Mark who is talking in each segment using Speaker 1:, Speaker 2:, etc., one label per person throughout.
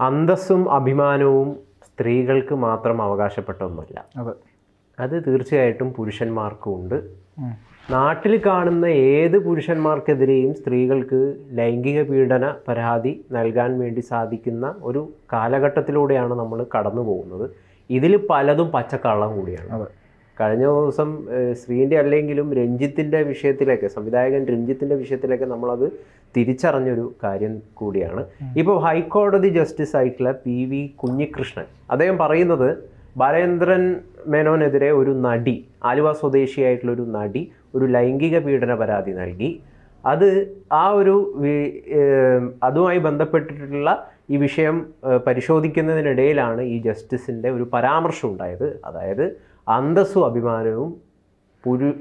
Speaker 1: അന്തസ്സും അഭിമാനവും സ്ത്രീകൾക്ക് മാത്രം അവകാശപ്പെട്ട ഒന്നുമല്ല. അത് തീർച്ചയായിട്ടും പുരുഷന്മാർക്കും ഉണ്ട്. നാട്ടിൽ കാണുന്ന ഏത് പുരുഷന്മാർക്കെതിരെയും സ്ത്രീകൾക്ക് ലൈംഗിക പീഡന പരാതി നൽകാൻ വേണ്ടി സാധിക്കുന്ന ഒരു കാലഘട്ടത്തിലൂടെയാണ് നമ്മൾ കടന്നു പോകുന്നത്. ഇതിൽ പലതും പച്ചക്കള്ളം കൂടിയാണ്. കഴിഞ്ഞ ദിവസം ശ്രീൻ്റെ അല്ലെങ്കിലും രഞ്ജിത്തിൻ്റെ വിഷയത്തിലേക്ക്, സംവിധായകൻ രഞ്ജിത്തിൻ്റെ വിഷയത്തിലേക്ക് നമ്മളത് തിരിച്ചറിഞ്ഞൊരു കാര്യം കൂടിയാണ്. ഇപ്പോൾ ഹൈക്കോടതി ജസ്റ്റിസ് ആയിട്ടുള്ള PV കുഞ്ഞികൃഷ്ണൻ അദ്ദേഹം പറയുന്നത്, ബാലേന്ദ്രൻ മേനോനെതിരെ ഒരു നടി, ആലുവ സ്വദേശിയായിട്ടുള്ളൊരു നടി ഒരു ലൈംഗിക പീഡന പരാതി നൽകി. അതുമായി ബന്ധപ്പെട്ടിട്ടുള്ള ഈ വിഷയം പരിശോധിക്കുന്നതിനിടയിലാണ് ഈ ജസ്റ്റിസിൻ്റെ ഒരു പരാമർശം ഉണ്ടായത്. അതായത് അന്തസ്സും അഭിമാനവും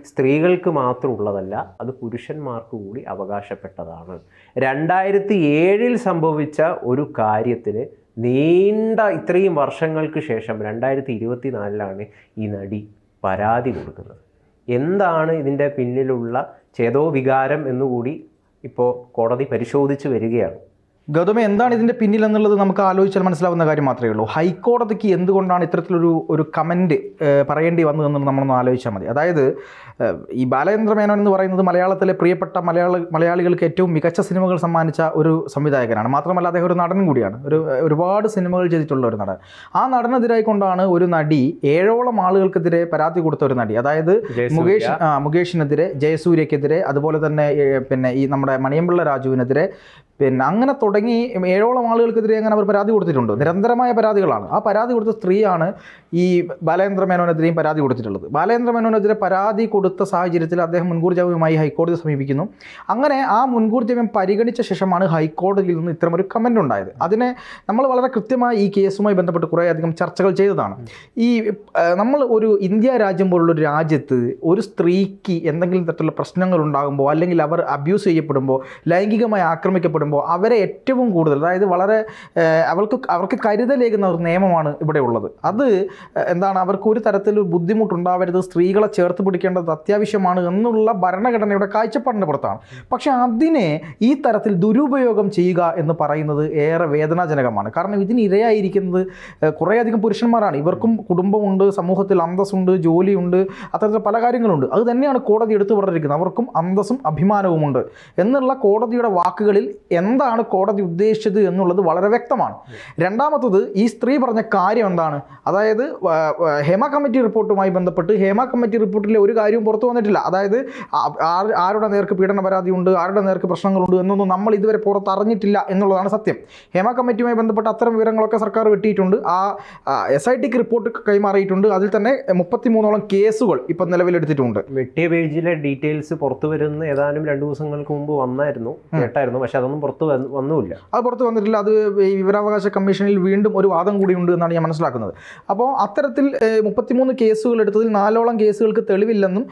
Speaker 1: സ്ത്രീകൾക്ക് മാത്രം ഉള്ളതല്ല, അത് പുരുഷന്മാർക്ക് കൂടി അവകാശപ്പെട്ടതാണ്. 2007 സംഭവിച്ച ഒരു കാര്യത്തിന് നീണ്ട ഇത്രയും വർഷങ്ങൾക്ക് ശേഷം 2024 ഈ നടി പരാതി കൊടുക്കുന്നത്. എന്താണ് ഇതിൻ്റെ പിന്നിലുള്ള ചേതോവികാരം എന്നുകൂടി ഇപ്പോൾ കോടതി പരിശോധിച്ച് വരികയാണ്.
Speaker 2: ഗൗതമ, എന്താണ് ഇതിൻ്റെ പിന്നിൽ എന്നുള്ളത് നമുക്ക് ആലോചിച്ചാൽ മനസ്സിലാവുന്ന കാര്യം മാത്രമേ ഉള്ളൂ. ഹൈക്കോടതിക്ക് എന്തുകൊണ്ടാണ് ഇത്തരത്തിലൊരു കമൻറ്റ് പറയേണ്ടി വന്നതെന്ന് നമ്മളൊന്ന് ആലോചിച്ചാൽ മതി. അതായത് ഈ ബാലേന്ദ്ര മേനോൻ എന്ന് പറയുന്നത് മലയാളത്തിലെ പ്രിയപ്പെട്ട മലയാളികൾക്ക് ഏറ്റവും മികച്ച സിനിമകൾ സമ്മാനിച്ച ഒരു സംവിധായകനാണ്. മാത്രമല്ല അദ്ദേഹം ഒരു നടൻ കൂടിയാണ്. ഒരുപാട് സിനിമകൾ ചെയ്തിട്ടുള്ള ഒരു നടൻ. ആ നടനെതിരായി കൊണ്ടാണ് ഒരു നടി 7ഓളം ആളുകൾക്കെതിരെ പരാതി കൊടുത്ത ഒരു നടി. അതായത് മുകേഷിനെതിരെ, ജയസൂര്യക്കെതിരെ, അതുപോലെ തന്നെ പിന്നെ ഈ നമ്മുടെ മണിയമ്പിള്ള രാജുവിനെതിരെ, പിന്നെ അങ്ങനെ തുടങ്ങി 7ഓളം ആളുകൾക്കെതിരെ അങ്ങനെ അവർ പരാതി കൊടുത്തിട്ടുണ്ട്. നിരന്തരമായ പരാതികളാണ്. ആ പരാതി കൊടുത്ത സ്ത്രീയാണ് ഈ ബാലേന്ദ്ര മേനോനെതിരെയും പരാതി കൊടുത്തിട്ടുള്ളത്. ബാലേന്ദ്ര മേനോനെതിരെ പരാതി കൊടുത്ത സാഹചര്യത്തിൽ അദ്ദേഹം മുൻകൂർ ജാമ്യമായി ഹൈക്കോടതി സമീപിക്കുന്നു. അങ്ങനെ ആ മുൻകൂർ ജാമ്യം പരിഗണിച്ച ശേഷമാണ് ഹൈക്കോടതിയിൽ നിന്ന് ഇത്തരമൊരു കമൻ്റ് ഉണ്ടായത്. അതിനെ നമ്മൾ വളരെ കൃത്യമായി ഈ കേസുമായി ബന്ധപ്പെട്ട് കുറേയധികം ചർച്ചകൾ ചെയ്തതാണ്. നമ്മൾ ഒരു ഇന്ത്യ രാജ്യം പോലുള്ളൊരു രാജ്യത്ത് ഒരു സ്ത്രീക്ക് എന്തെങ്കിലും തരത്തിലുള്ള പ്രശ്നങ്ങൾ ഉണ്ടാകുമ്പോൾ, അല്ലെങ്കിൽ അവർ അബ്യൂസ് ചെയ്യപ്പെടുമ്പോൾ, ലൈംഗികമായി ആക്രമിക്കപ്പെടുമ്പോൾ അവരെ ഏറ്റവും കൂടുതൽ, അതായത് വളരെ അവർക്ക് കരുതലേകുന്ന ഒരു നിയമമാണ് ഇവിടെ ഉള്ളത്. അത് എന്താണ്, അവർക്ക് ഒരു തരത്തിലും ബുദ്ധിമുട്ടുണ്ടാവരുത്, സ്ത്രീകളെ ചേർത്ത് പിടിക്കേണ്ടത് അത്യാവശ്യമാണ് എന്നുള്ള ഭരണഘടനയുടെ കാഴ്ചപ്പാടിൻ്റെ പുറത്താണ്. പക്ഷേ അതിനെ ഈ തരത്തിൽ ദുരുപയോഗം ചെയ്യുക എന്ന് പറയുന്നത് ഏറെ വേദനാജനകമാണ്. കാരണം ഇതിന് ഇരയായിരിക്കുന്നത് കുറേയധികം പുരുഷന്മാരാണ്. ഇവർക്കും കുടുംബമുണ്ട്, സമൂഹത്തിൽ അന്തസ്സുണ്ട്, ജോലിയുണ്ട്, അത്തരത്തിൽ പല കാര്യങ്ങളുണ്ട്. അത് തന്നെയാണ് കോടതി എടുത്തു പറഞ്ഞിരിക്കുന്നത്. അവർക്കും അന്തസ്സും അഭിമാനവുമുണ്ട് എന്നുള്ള കോടതിയുടെ വാക്കുകളിൽ എന്താണ് കോടതി ഉദ്ദേശിച്ചത് എന്നുള്ളത് വളരെ വ്യക്തമാണ്. രണ്ടാമത്തത്, ഈ സ്ത്രീ പറഞ്ഞ കാര്യം എന്താണ്, അതായത് ഹേമ കമ്മിറ്റി റിപ്പോർട്ടുമായി ബന്ധപ്പെട്ട് ഹേമ കമ്മിറ്റി റിപ്പോർട്ടിലെ ഒരു കാര്യവും പുറത്തു വന്നിട്ടില്ല. അതായത് ആരുടെ നേർക്ക് പീഡന പരാതിയുണ്ട്, ആരുടെ നേർക്ക് പ്രശ്നങ്ങളുണ്ട് എന്നൊന്നും നമ്മൾ ഇതുവരെ പുറത്തറിഞ്ഞിട്ടില്ല എന്നുള്ളതാണ് സത്യം. ഹേമ കമ്മിറ്റിയുമായി ബന്ധപ്പെട്ട് അത്തരം വിവരങ്ങളൊക്കെ സർക്കാർ വെട്ടിയിട്ടുണ്ട്. ആ SITക്ക് റിപ്പോർട്ട് കൈമാറിയിട്ടുണ്ട്. അതിൽ തന്നെ 33ഓളം കേസുകൾ ഇപ്പം നിലവിലെടുത്തിട്ടുണ്ട്.
Speaker 1: വെട്ടിയ പേജിലെ ഡീറ്റെയിൽസ് പുറത്തു വരുന്ന ഏതാനും 2 ദിവസങ്ങൾക്ക് മുമ്പ് കേട്ടായിരുന്നു. പക്ഷെ അതൊന്നും പുറത്തു വന്നില്ല.
Speaker 2: അത് പുറത്തു വന്നിട്ടില്ല. അത് ഈ വിവരാവകാശ കമ്മീഷനിൽ വീണ്ടും ഒരു വാദം കൂടിയുണ്ട് എന്നാണ് ഞാൻ മനസ്സിലാക്കുന്നത്. അപ്പോൾ അത്തരത്തിൽ 33 കേസുകൾ എടുത്തതിൽ 4ഓളം കേസുകൾക്ക് തെളിവില്ലെന്നും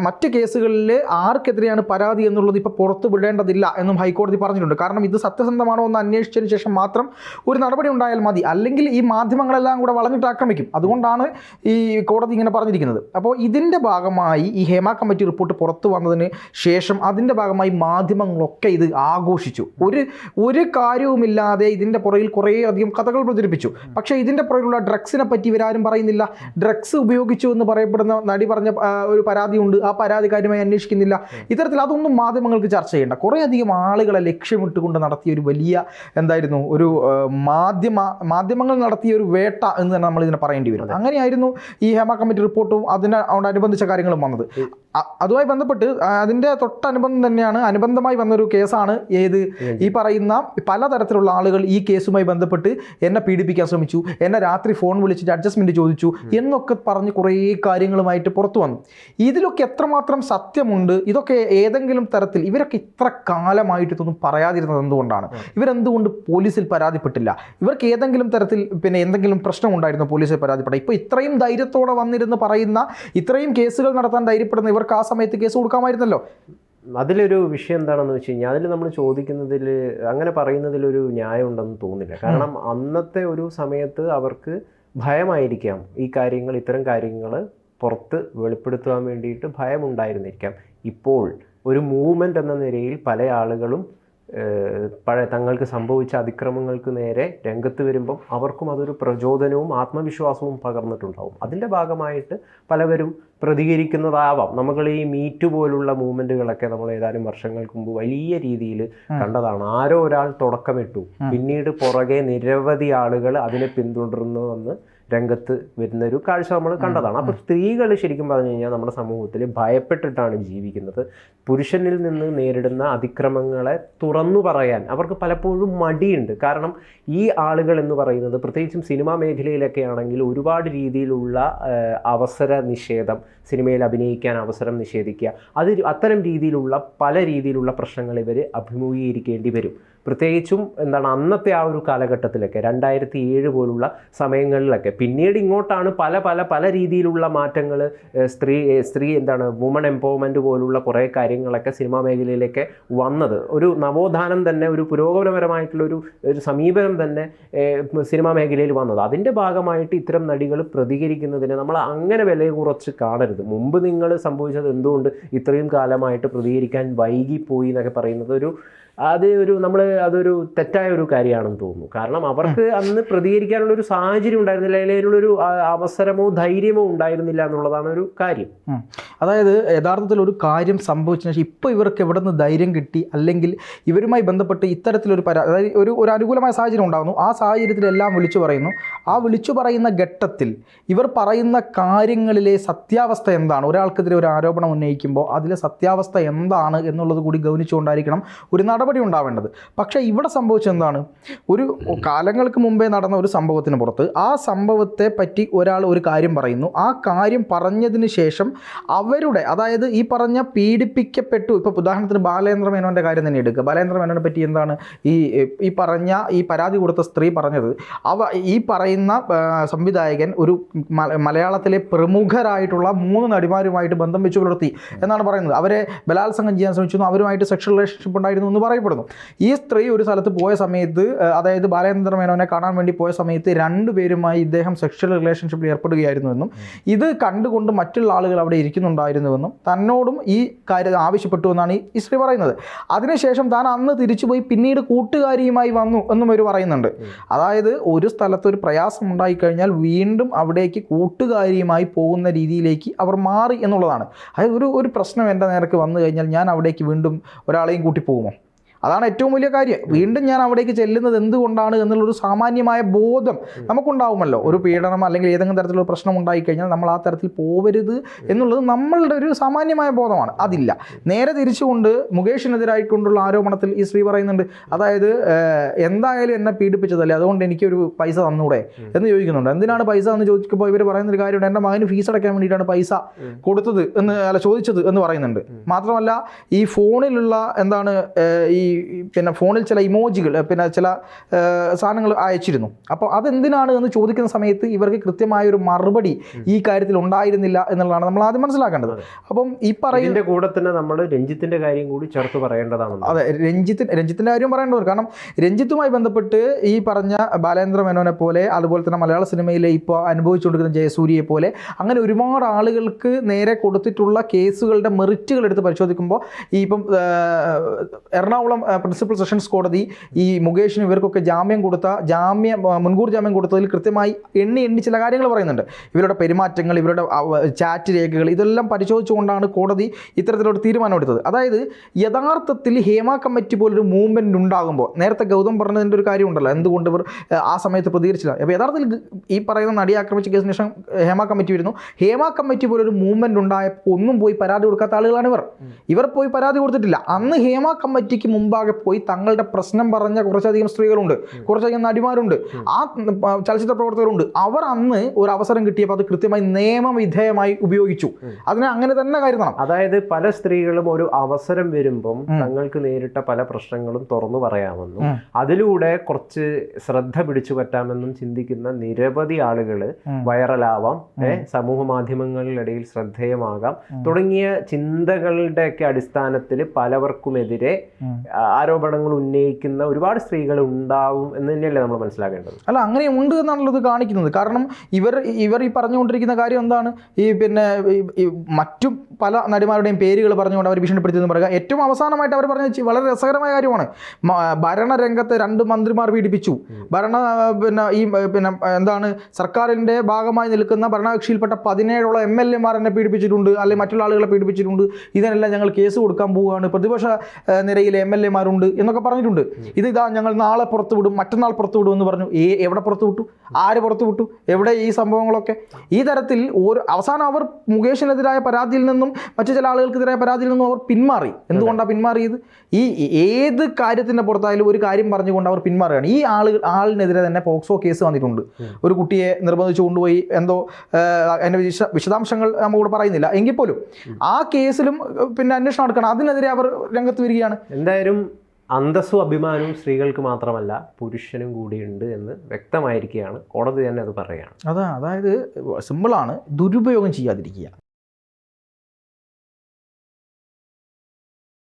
Speaker 2: മറ്റ് കേസുകളിൽ ആർക്കെതിരെയാണ് പരാതി എന്നുള്ളത് ഇപ്പോൾ പുറത്തു വിടേണ്ടതില്ല എന്നും ഹൈക്കോടതി പറഞ്ഞിട്ടുണ്ട്. കാരണം ഇത് സത്യസന്ധമാണോ എന്ന് അന്വേഷിച്ചതിന് ശേഷം മാത്രം ഒരു നടപടി ഉണ്ടായാൽ മതി, അല്ലെങ്കിൽ ഈ മാധ്യമങ്ങളെല്ലാം കൂടെ വളഞ്ഞിട്ട് ആക്രമിക്കും. അതുകൊണ്ടാണ് ഈ കോടതി ഇങ്ങനെ പറഞ്ഞിരിക്കുന്നത്. അപ്പോൾ ഇതിൻ്റെ ഭാഗമായി ഈ ഹേമ കമ്മിറ്റി റിപ്പോർട്ട് പുറത്തു വന്നതിന് ശേഷം അതിൻ്റെ ഭാഗമായി മാധ്യമങ്ങളൊക്കെ ഇത് ആഘോഷിച്ചു. ഒരു കാര്യവുമില്ലാതെ ഇതിൻ്റെ പുറകിൽ കുറേയധികം കഥകൾ പ്രചരിപ്പിച്ചു. പക്ഷേ ഇതിൻ്റെ പുറകിലുള്ള ഡ്രഗ്സിനെ പറ്റി ഇവരാരും പറയുന്നില്ല. ഡ്രഗ്സ് ഉപയോഗിച്ചു എന്ന് പറയപ്പെടുന്ന നടി പറഞ്ഞ ഒരു പരാതിയുണ്ട്. ആ പരാതി കാര്യമായി അന്വേഷിക്കുന്നില്ല. ഇത്തരത്തിൽ അതൊന്നും മാധ്യമങ്ങൾക്ക് ചർച്ച ചെയ്യേണ്ട. കുറേയധികം ആളുകളെ ലക്ഷ്യമിട്ടുകൊണ്ട് നടത്തിയ ഒരു വലിയ ഒരു മാധ്യമങ്ങൾ നടത്തിയ ഒരു വേട്ട എന്ന് തന്നെ നമ്മൾ ഇതിനെ പറയേണ്ടി വരും. അങ്ങനെയായിരുന്നു ഈ ഹേമ കമ്മിറ്റി റിപ്പോർട്ടും അതിനോടനുബന്ധിച്ച കാര്യങ്ങളും വന്നത്. അതുമായി ബന്ധപ്പെട്ട് അതിൻ്റെ തൊട്ടനുബന്ധം തന്നെയാണ്, അനുബന്ധമായി വന്നൊരു കേസാണ് ഈ പറയുന്ന പലതരത്തിലുള്ള ആളുകൾ ഈ കേസുമായി ബന്ധപ്പെട്ട് എന്നെ പീഡിപ്പിക്കാൻ ശ്രമിച്ചു, എന്നെ രാത്രി ഫോൺ വിളിച്ചിട്ട് അഡ്ജസ്റ്റ്മെൻറ്റ് ചോദിച്ചു എന്നൊക്കെ പറഞ്ഞ് കുറേ കാര്യങ്ങളുമായിട്ട് പുറത്തു വന്നു. ഇതിലൊക്കെ എത്രമാത്രം സത്യമുണ്ട്? ഇതൊക്കെ ഏതെങ്കിലും തരത്തിൽ ഇവരൊക്കെ ഇത്ര കാലമായിട്ട് ഇതൊന്നും പറയാതിരുന്നത് എന്തുകൊണ്ടാണ്? ഇവരെന്തുകൊണ്ട് പോലീസിൽ പരാതിപ്പെട്ടില്ല? ഇവർക്ക് ഏതെങ്കിലും തരത്തിൽ എന്തെങ്കിലും പ്രശ്നം ഉണ്ടായിരുന്നു പോലീസിൽ പരാതിപ്പെടാം? ഇപ്പോൾ ഇത്രയും ധൈര്യത്തോടെ വന്നിരുന്ന് പറയുന്ന, ഇത്രയും കേസുകൾ നടത്താൻ ധൈര്യപ്പെടുന്ന ഇവർക്ക് ആ സമയത്ത് കേസ് കൊടുക്കാമായിരുന്നല്ലോ.
Speaker 1: അതിലൊരു വിഷയം എന്താണെന്ന് വെച്ച് കഴിഞ്ഞാൽ, അതിൽ നമ്മൾ ചോദിക്കുന്നതിൽ, അങ്ങനെ പറയുന്നതിലൊരു ന്യായം ഉണ്ടെന്ന് തോന്നില്ല. കാരണം അന്നത്തെ ഒരു സമയത്ത് അവർക്ക് ഭയമായിരിക്കാം ഇത്തരം കാര്യങ്ങൾ പുറത്ത് വെളിപ്പെടുത്തുവാൻ വേണ്ടിയിട്ട് ഭയമുണ്ടായിരുന്നിരിക്കാം. ഇപ്പോൾ ഒരു മൂവ്മെൻ്റ് എന്ന നിലയിൽ പല ആളുകളും തങ്ങൾക്ക് സംഭവിച്ച അതിക്രമങ്ങൾക്ക് നേരെ രംഗത്ത് വരുമ്പം അവർക്കും അതൊരു പ്രചോദനവും ആത്മവിശ്വാസവും പകർന്നിട്ടുണ്ടാവും. അതിൻ്റെ ഭാഗമായിട്ട് പലവരും പ്രതികരിക്കുന്നതാവാം. നമ്മൾ ഈ മീറ്റ് പോലുള്ള മൂവ്മെൻറ്റുകളൊക്കെ നമ്മൾ ഏതാനും വർഷങ്ങൾക്ക് മുമ്പ് വലിയ രീതിയിൽ കണ്ടതാണ്. ആരോ ഒരാൾ തുടക്കമിട്ടു, പിന്നീട് പുറകെ നിരവധി ആളുകൾ അതിനെ പിന്തുടർന്നു വന്ന് രംഗത്ത് വരുന്നൊരു കാഴ്ച നമ്മൾ കണ്ടതാണ്. അപ്പോൾ സ്ത്രീകൾ ശരിക്കും പറഞ്ഞു കഴിഞ്ഞാൽ നമ്മുടെ സമൂഹത്തിൽ ഭയപ്പെട്ടിട്ടാണ് ജീവിക്കുന്നത്. പുരുഷനിൽ നിന്ന് നേരിടുന്ന അതിക്രമങ്ങളെ തുറന്നു പറയാൻ അവർക്ക് പലപ്പോഴും മടിയുണ്ട്. കാരണം ഈ ആളുകൾ എന്ന് പറയുന്നത് പ്രത്യേകിച്ചും സിനിമാ മേഖലയിലൊക്കെ ആണെങ്കിൽ ഒരുപാട് രീതിയിലുള്ള അവസര നിഷേധം, സിനിമയിൽ അഭിനയിക്കാൻ അവസരം നിഷേധിക്കുക, അത്തരം രീതിയിലുള്ള പല രീതിയിലുള്ള പ്രശ്നങ്ങൾ ഇവർ അഭിമുഖീകരിക്കേണ്ടി വരും. പ്രത്യേകിച്ചും അന്നത്തെ ആ ഒരു കാലഘട്ടത്തിലൊക്കെ 2007 പോലുള്ള സമയങ്ങളിലൊക്കെ. പിന്നീട് ഇങ്ങോട്ടാണ് പല രീതിയിലുള്ള മാറ്റങ്ങൾ, സ്ത്രീ വുമൺ എംപവർമെൻറ്റ് പോലുള്ള കുറേ കാര്യങ്ങളൊക്കെ സിനിമാ മേഖലയിലേക്ക് വന്നത്. ഒരു നവോത്ഥാനം തന്നെ, ഒരു പുരോഗമനപരമായിട്ടുള്ള ഒരു സമീപനം തന്നെ സിനിമാ മേഖലയിൽ വന്നത്. അതിൻ്റെ ഭാഗമായിട്ട് ഇത്തരം നടികൾ പ്രതികരിക്കുന്നതിന് നമ്മൾ അങ്ങനെ വില കുറച്ച് കാണരുത്. മുമ്പ് നിങ്ങൾ സംഭവിച്ചത് എന്തുകൊണ്ട് ഇത്രയും കാലമായിട്ട് പ്രതികരിക്കാൻ വൈകിപ്പോയി എന്നൊക്കെ പറയുന്നത് അതൊരു തെറ്റായ ഒരു കാര്യമാണെന്ന് തോന്നുന്നു. കാരണം അവർക്ക് അന്ന് പ്രതികരിക്കാനുള്ള ഒരു സാഹചര്യം ഉണ്ടായിരുന്നില്ല, അല്ലെങ്കിൽ അതിനുള്ളൊരു അവസരമോ ധൈര്യമോ ഉണ്ടായിരുന്നില്ല എന്നുള്ളതാണ് ഒരു കാര്യം.
Speaker 2: അതായത് യഥാർത്ഥത്തിൽ ഒരു കാര്യം സംഭവിച്ചതിന് ശേഷം ഇപ്പോൾ ഇവർക്ക് എവിടെ നിന്ന് ധൈര്യം കിട്ടി, അല്ലെങ്കിൽ ഇവരുമായി ബന്ധപ്പെട്ട് ഇത്തരത്തിലൊരു അതായത് ഒരു അനുകൂലമായ സാഹചര്യം ഉണ്ടാകുന്നു, ആ സാഹചര്യത്തിലെല്ലാം വിളിച്ചു പറയുന്നു. ആ വിളിച്ചു പറയുന്ന ഘട്ടത്തിൽ ഇവർ പറയുന്ന കാര്യങ്ങളിലെ സത്യാവസ്ഥ എന്താണ്, ഒരാൾക്കെതിരെ ഒരു ആരോപണം ഉന്നയിക്കുമ്പോൾ അതിലെ സത്യാവസ്ഥ എന്താണ് എന്നുള്ളത് കൂടി ഗൗനിച്ചുകൊണ്ടായിരിക്കണം ഒരു നടപടി ഉണ്ടാവേണ്ടത്. പക്ഷേ ഇവിടെ സംഭവിച്ചത് എന്താണ്? ഒരു കാലങ്ങൾക്ക് മുമ്പേ നടന്ന ഒരു സംഭവത്തിന് പുറത്ത് ആ സംഭവത്തെ പറ്റി ഒരാൾ ഒരു കാര്യം പറയുന്നു. ആ കാര്യം പറഞ്ഞതിന് ശേഷം അവരുടെ, അതായത് ഈ പറഞ്ഞ പീഡിപ്പിക്കപ്പെട്ടു, ഇപ്പോൾ ഉദാഹരണത്തിന് ബാലേന്ദ്ര മേനോൻ്റെ കാര്യം തന്നെ എടുക്കുക. ബാലേന്ദ്ര മേനോനെ പറ്റി എന്താണ് ഈ പരാതി കൊടുത്ത സ്ത്രീ പറഞ്ഞത്? ഈ പറയുന്ന സംവിധായകൻ ഒരു മലയാളത്തിലെ പ്രമുഖരായിട്ടുള്ള 3 നടിമാരുമായിട്ട് ബന്ധം വെച്ച് പുലർത്തി എന്നാണ് പറയുന്നത്. അവരെ ബലാത്സംഗം ചെയ്യാൻ ശ്രമിച്ചു, അവരുമായിട്ട് സെക്ഷൽ റിലേഷൻഷിപ്പ് ഉണ്ടായിരുന്നു എന്ന് പറയപ്പെടുന്നു. ഈ സ്ത്രീ ഒരു സ്ഥലത്ത് പോയ സമയത്ത്, അതായത് ബാലേന്ദ്ര മേനോനെ കാണാൻ വേണ്ടി പോയ സമയത്ത് 2 പേരുമായി ഇദ്ദേഹം സെക്ഷൽ റിലേഷൻഷിപ്പിൽ ഏർപ്പെടുകയായിരുന്നുവെന്നും ഇത് കണ്ടുകൊണ്ട് മറ്റുള്ള ആളുകൾ അവിടെ ഇരിക്കുന്നുണ്ടായിരുന്നുവെന്നും തന്നോടും ഈ കാര്യം ആവശ്യപ്പെട്ടു എന്നാണ് ഈ സ്ത്രീ പറയുന്നത്. അതിനുശേഷം താൻ അന്ന് തിരിച്ചുപോയി പിന്നീട് കൂട്ടുകാരിയുമായി വന്നു എന്നും അവർ പറയുന്നുണ്ട്. അതായത് ഒരു സ്ഥലത്ത് ഒരു പ്രയാസം ഉണ്ടായിക്കഴിഞ്ഞാൽ വീണ്ടും അവിടേക്ക് കൂട്ടുകാരിയുമായി പോകുന്ന രീതിയിലേക്ക് അവർ മാറി എന്നുള്ളതാണ്. അതായത് ഒരു പ്രശ്നം എൻ്റെ നേർക്ക് വന്നു കഴിഞ്ഞാൽ ഞാൻ അവിടേക്ക് വീണ്ടും ഒരാളെയും കൂട്ടി പോകുമോ? അതാണ് ഏറ്റവും വലിയ കാര്യം. വീണ്ടും ഞാൻ അവിടേക്ക് ചെല്ലുന്നത് എന്തുകൊണ്ടാണ് എന്നുള്ളൊരു സാമാന്യമായ ബോധം നമുക്കുണ്ടാവുമല്ലോ. ഒരു പീഡനം അല്ലെങ്കിൽ ഏതെങ്കിലും തരത്തിലുള്ള പ്രശ്നം ഉണ്ടായിക്കഴിഞ്ഞാൽ നമ്മൾ ആ തരത്തിൽ പോവരുത് എന്നുള്ളത് നമ്മളുടെ ഒരു സാമാന്യമായ ബോധമാണ്. അതില്ല. നേരെ തിരിച്ചുകൊണ്ട് മുകേഷിനെതിരായിക്കൊണ്ടുള്ള ആരോപണത്തിൽ ഈ സ്ത്രീ പറയുന്നുണ്ട്, അതായത് എന്തായാലും എന്നെ പീഡിപ്പിച്ചതല്ലേ, അതുകൊണ്ട് എനിക്കൊരു പൈസ തന്നൂടെ എന്ന് ചോദിക്കുന്നുണ്ട്. എന്തിനാണ് പൈസ എന്ന് ചോദിക്കുമ്പോൾ ഇവർ പറയുന്നൊരു കാര്യമുണ്ട്, എൻ്റെ മകന് ഫീസ് അടയ്ക്കാൻ വേണ്ടിയിട്ടാണ് പൈസ കൊടുത്തത് ചോദിച്ചത് എന്ന് പറയുന്നുണ്ട്. മാത്രമല്ല ഈ ഫോണിലുള്ള ഈ പിന്നെ ഫോണിൽ ചില ഇമോജികൾ, പിന്നെ ചില സാധനങ്ങൾ അയച്ചിരുന്നു. അപ്പോൾ അതെന്തിനാണ് എന്ന് ചോദിക്കുന്ന സമയത്ത് ഇവർക്ക് കൃത്യമായൊരു മറുപടി ഈ കാര്യത്തിൽ ഉണ്ടായിരുന്നില്ല എന്നുള്ളതാണ് നമ്മൾ ആദ്യം മനസ്സിലാക്കേണ്ടത്. അപ്പം ഈ പറയുന്ന
Speaker 1: കൂടെ തന്നെ നമ്മൾ രഞ്ജിത്തിന്റെ കാര്യം കൂടി ചേർത്ത് പറയേണ്ടതാണ്.
Speaker 2: അതെ, രഞ്ജിത്തിന്റെ കാര്യം പറയേണ്ടത്. കാരണം രഞ്ജിത്തുമായി ബന്ധപ്പെട്ട് ഈ പറഞ്ഞ ബാലേന്ദ്ര മേനോനെ പോലെ, അതുപോലെ തന്നെ മലയാള സിനിമയിലെ ഇപ്പോൾ അനുഭവിച്ചുകൊണ്ടിരിക്കുന്ന ജയസൂര്യയെ പോലെ അങ്ങനെ ഒരുപാട് ആളുകൾക്ക് നേരെ കൊടുത്തിട്ടുള്ള കേസുകളുടെ മെറിറ്റുകൾ എടുത്ത് പരിശോധിക്കുമ്പോൾ ഈ ഇപ്പം എറണാകുളം പ്രിൻസിപ്പൽ സെഷൻസ് കോടതി ഈ മുകേഷിന് ഇവർക്കൊക്കെ മുൻകൂർ ജാമ്യം കൊടുത്തതിൽ കൃത്യമായി എണ്ണി ചില കാര്യങ്ങൾ പറയുന്നുണ്ട്. ഇവരുടെ പെരുമാറ്റങ്ങൾ, ഇവരുടെ ചാറ്റ് രേഖകൾ, ഇതെല്ലാം പരിശോധിച്ചുകൊണ്ടാണ് കോടതി ഇത്തരത്തിലൊരു തീരുമാനമെടുത്തത്. അതായത് യഥാർത്ഥത്തിൽ ഹേമ കമ്മിറ്റി പോലൊരു മൂവ്മെൻറ്റ് ഉണ്ടാകുമ്പോൾ, നേരത്തെ ഗൗതം പറഞ്ഞതിൻ്റെ ഒരു കാര്യമുണ്ടല്ലോ, എന്തുകൊണ്ട് ഇവർ ആ സമയത്ത് പ്രതികരിച്ചില്ല. അപ്പോൾ യഥാർത്ഥത്തിൽ ഈ പറയുന്ന നടിയെ ആക്രമിച്ച കേസിന് ശേഷം ഹേമ കമ്മിറ്റി വരുന്നു. ഹേമ കമ്മിറ്റി പോലൊരു മൂവ്മെൻറ്റ് ഉണ്ടായപ്പോൾ ഒന്നും പോയി പരാതി കൊടുക്കാത്ത ആളുകളാണ് ഇവർ പോയി പരാതി കൊടുത്തിട്ടില്ല. അന്ന് ഹേമ കമ്മിറ്റിക്ക് മുമ്പാകെ പോയി തങ്ങളുടെ പ്രശ്നം പറഞ്ഞ കുറച്ചധികം സ്ത്രീകളുണ്ട്, കുറച്ചധികം നടിമാരുണ്ട്, ആ ചലച്ചിത്ര പ്രവർത്തകരുണ്ട്. അവർ അന്ന് ഒരു അവസരം കിട്ടിയപ്പോൾ അത് കൃത്യമായി നിയമവിധേയമായി ഉപയോഗിച്ചു. അതിനെ അങ്ങനെ തന്നെ കരുതണം.
Speaker 1: അതായത് പല സ്ത്രീകളും ഒരു അവസരം വരുമ്പം തങ്ങൾക്ക് നേരിട്ട പല പ്രശ്നങ്ങളും തുറന്നു പറയാമെന്നും അതിലൂടെ കുറച്ച് ശ്രദ്ധ പിടിച്ചു പറ്റാമെന്നും ചിന്തിക്കുന്ന നിരവധി ആളുകൾ വൈറലാവാം, സമൂഹ മാധ്യമങ്ങളിലിടയിൽ ശ്രദ്ധേയമാകാം തുടങ്ങിയ ചിന്തകളുടെയൊക്കെ അടിസ്ഥാനത്തിൽ പലവർക്കുമെതിരെ ആരോപണങ്ങൾ ഉന്നയിക്കുന്ന ഒരുപാട് സ്ത്രീകൾ ഉണ്ടാവും എന്ന് തന്നെയല്ലേ നമ്മൾ മനസ്സിലാക്കേണ്ടത്.
Speaker 2: അല്ല, അങ്ങനെ ഉണ്ട് എന്നാണുള്ളത് കാണിക്കുന്നത്. കാരണം ഇവർ ഈ പറഞ്ഞുകൊണ്ടിരിക്കുന്ന കാര്യം എന്താണ്, ഈ പിന്നെ ഈ മറ്റു പല നടിമാരുടെയും പേരുകൾ പറഞ്ഞുകൊണ്ട് അവർ ഭീഷണിപ്പെടുത്തിയെന്ന് പറയുക. ഏറ്റവും അവസാനമായിട്ട് അവർ പറഞ്ഞ വളരെ രസകരമായ കാര്യമാണ്, ഭരണരംഗത്ത് 2 മന്ത്രിമാർ പീഡിപ്പിച്ചു, എന്താണ് സർക്കാരിൻ്റെ ഭാഗമായി നിൽക്കുന്ന ഭരണകക്ഷിയിൽപ്പെട്ട 17ഓളം MLA-മാർ എന്നെ പീഡിപ്പിച്ചിട്ടുണ്ട്, അല്ലെങ്കിൽ മറ്റുള്ള ആളുകളെ പീഡിപ്പിച്ചിട്ടുണ്ട്, ഇതിനെല്ലാം ഞങ്ങൾ കേസ് കൊടുക്കാൻ പോവുകയാണ്, പ്രതിപക്ഷ നിരയിലെ MLA-മാരുണ്ട് എന്നൊക്കെ പറഞ്ഞിട്ടുണ്ട്. ഇതാ ഞങ്ങൾ നാളെ പുറത്തു വിടും, മറ്റന്നാൾ പുറത്തു വിടും എന്ന് പറഞ്ഞു. എവിടെ പുറത്തു വിട്ടു? ആര് പുറത്തു വിട്ടു? എവിടെ ഈ സംഭവങ്ങളൊക്കെ? ഈ തരത്തിൽ അവസാനം അവർ മുകേഷിനെതിരായ പരാതിയിൽ നിന്നും മറ്റു ചില ആളുകൾക്കെതിരായ പരാതിയിൽ നിന്നും അവർ പിന്മാറി. എന്തുകൊണ്ടാണ് പിന്മാറിയത്? ഈ ഏത് കാര്യത്തിൻ്റെ പുറത്തായാലും ഒരു കാര്യം പറഞ്ഞുകൊണ്ട് അവർ പിന്മാറുകയാണ്. ഈ ആളിനെതിരെ തന്നെ പോക്സോ കേസ് വന്നിട്ടുണ്ട്. ഒരു കുട്ടിയെ നിർബന്ധിച്ച് കൊണ്ടുപോയി എന്തോ, അതിൻ്റെ വിശദാംശങ്ങൾ നമ്മോട് പറയുന്നില്ല എങ്കിൽ പോലും ആ കേസിലും പിന്നെ അന്വേഷണം നടക്കണം. അതിനെതിരെ അവർ രംഗത്ത് വരികയാണ്.
Speaker 1: എന്തായാലും അന്തസ്സും അഭിമാനവും സ്ത്രീകൾക്ക് മാത്രമല്ല പുരുഷനും കൂടിയുണ്ട് എന്ന് വ്യക്തമായിരിക്കുകയാണ്. കോടതി തന്നെ അത് പറയുകയാണ്.
Speaker 2: അതായത് സിമ്പിളാണ്, ദുരുപയോഗം ചെയ്യാതിരിക്കുക.